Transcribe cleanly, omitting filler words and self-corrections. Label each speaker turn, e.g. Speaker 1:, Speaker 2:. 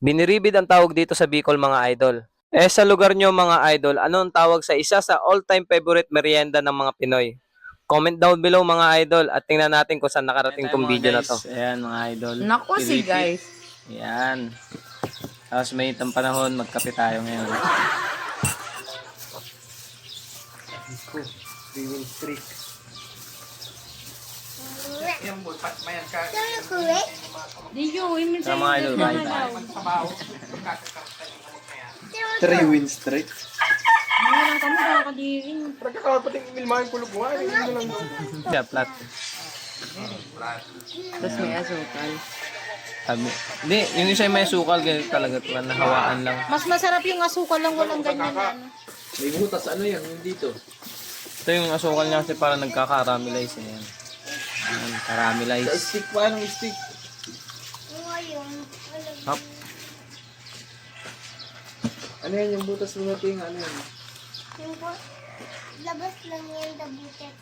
Speaker 1: Biniribid ang tawag dito sa Bicol mga idol. Eh sa lugar nyo mga idol, ano ang tawag sa isa sa all-time favorite merienda ng mga Pinoy? Comment down below mga idol at tingnan natin kung saan nakarating tong video na to. Ayan mga idol.
Speaker 2: Naku si guys.
Speaker 1: Ayan. Tapos may itang panahon, magkape tayo ngayon.
Speaker 2: Di yun, imin
Speaker 1: Sa mga idol, bye bye.
Speaker 3: 3 wins straight.
Speaker 2: Ngayon kami kakadirin.
Speaker 3: Pagkakapating milmahin kulog mo, ay hindi lang.
Speaker 1: Siya, flat.
Speaker 2: Tapos may asukal.
Speaker 1: Sabi. Hindi, yung isa may sukal, ganito talaga. Nahawaan lang.
Speaker 2: Mas masarap yung asukal lang walang ganyan. Ano.
Speaker 3: May butas, ano yan, yung dito.
Speaker 1: Ito yung asukal niya kasi parang nagka-caramelize. Ayan. Ayan,
Speaker 3: Sa
Speaker 1: caramelize.
Speaker 3: stick pa, anong stick?
Speaker 1: Hop.
Speaker 3: Ano yan, yung butas mo natin, ano yan?
Speaker 4: Yung labas lang yung dabutet.